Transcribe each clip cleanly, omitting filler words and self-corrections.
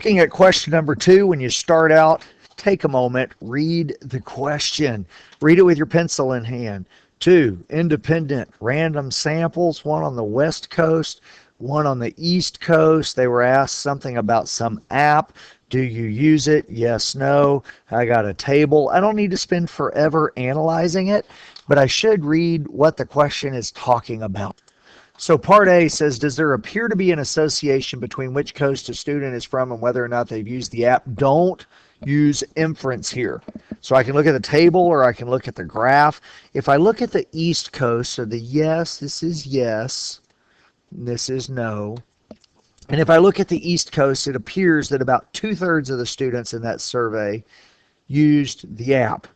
looking at question number 2, when you start out, take a moment, read the question. Read it with your pencil in hand. 2, independent random samples, one on the West Coast, one on the East Coast. They were asked something about some app. Do you use it? Yes, no. I got a table. I don't need to spend forever analyzing it, but I should read what the question is talking about. So part A says, does there appear to be an association between which coast a student is from and whether or not they've used the app? Don't use inference here. So I can look at the table or I can look at the graph. If I look at the East Coast, so the yes, this is yes, this is no. And if I look at the East Coast, it appears that about 2/3 of the students in that survey used the app.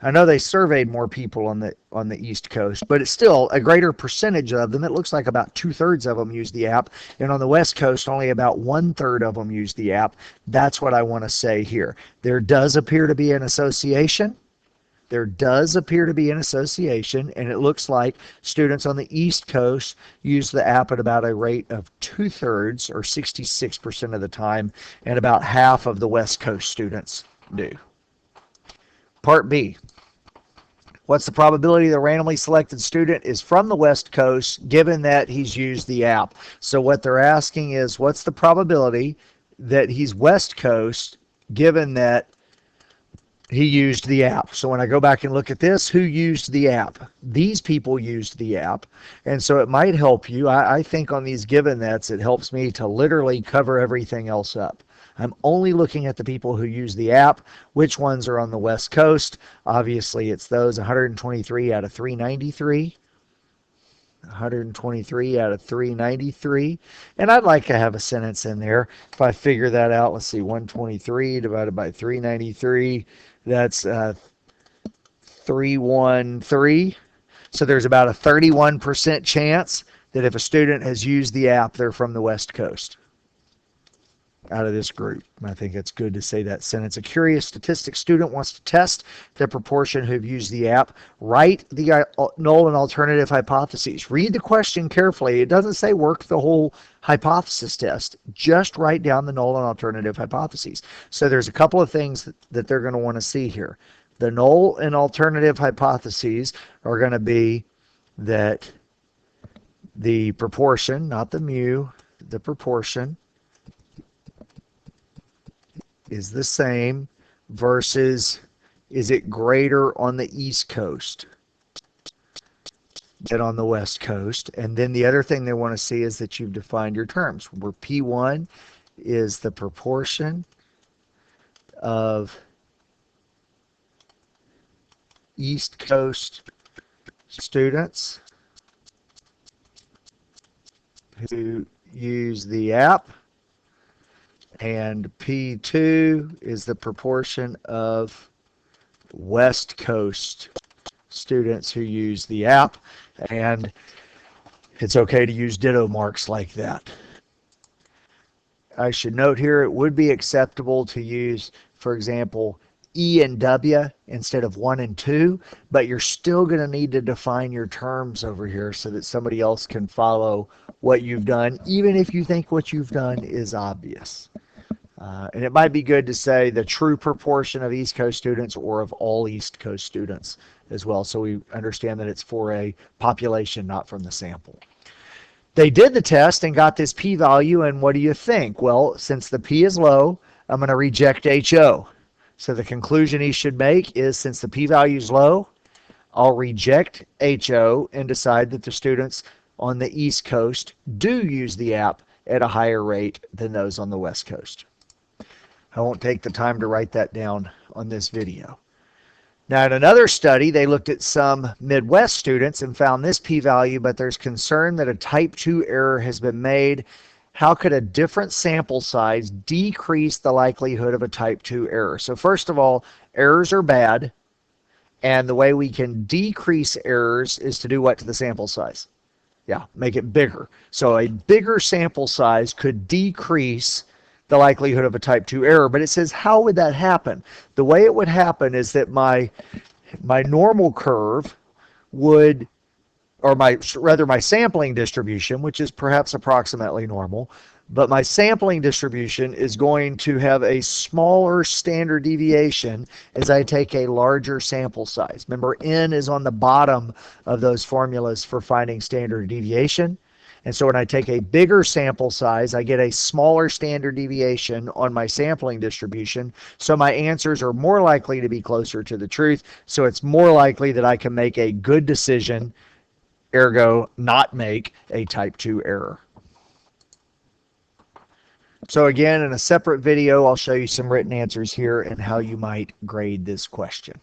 I know they surveyed more people on the East Coast, but it's still a greater percentage of them. It looks like about 2/3 of them use the app, and on the West Coast, only about 1/3 of them use the app. That's what I want to say here. There does appear to be an association. There does appear to be an association, and it looks like students on the East Coast use the app at about a rate of 2/3 or 66% of the time, and about half of the West Coast students do. Part B. What's the probability the randomly selected student is from the West Coast given that he's used the app? So what they're asking is, what's the probability that he's West Coast given that he used the app? So when I go back and look at this, who used the app? These people used the app. And so it might help you. I think on these given that's, it helps me to literally cover everything else up. I'm only looking at the people who use the app. Which ones are on the West Coast? Obviously, it's those 123 out of 393. 123 out of 393. And I'd like to have a sentence in there. If I figure that out, let's see, 123 divided by 393, that's 313. So there's about a 31% chance that if a student has used the app, they're from the West Coast out of this group. I think it's good to say that sentence. A curious statistics student wants to test the proportion who've used the app. Write the null and alternative hypotheses. Read the question carefully. It doesn't say work the whole hypothesis test. Just write down the null and alternative hypotheses. So there's a couple of things that they're going to want to see here. The null and alternative hypotheses are going to be that the proportion, not the mu, the proportion is the same versus is it greater on the East Coast than on the West Coast? And then the other thing they want to see is that you've defined your terms, where P1 is the proportion of East Coast students who use the app, and P2 is the proportion of West Coast students who use the app, and it's okay to use ditto marks like that. I should note here it would be acceptable to use, for example, E and W instead of 1 and 2, but you're still going to need to define your terms over here so that somebody else can follow what you've done, even if you think what you've done is obvious. And it might be good to say the true proportion of East Coast students or of all East Coast students as well, so we understand that it's for a population, not from the sample. They did the test and got this p-value, and what do you think? Well, since the p is low, I'm going to reject HO. So the conclusion he should make is, since the p-value is low, I'll reject HO and decide that the students on the East Coast do use the app at a higher rate than those on the West Coast. I won't take the time to write that down on this video. Now, in another study, they looked at some Midwest students and found this p-value, but there's concern that a type 2 error has been made. How could a different sample size decrease the likelihood of a type 2 error? So first of all, errors are bad, and the way we can decrease errors is to do what to the sample size? Yeah, make it bigger. So a bigger sample size could decrease the likelihood of a type 2 error, but it says, how would that happen? The way it would happen is that my normal curve would, or my sampling distribution, which is perhaps approximately normal, but my sampling distribution is going to have a smaller standard deviation as I take a larger sample size. Remember, n is on the bottom of those formulas for finding standard deviation. And so when I take a bigger sample size, I get a smaller standard deviation on my sampling distribution. So my answers are more likely to be closer to the truth. So it's more likely that I can make a good decision, ergo not make a type 2 error. So again, in a separate video, I'll show you some written answers here and how you might grade this question.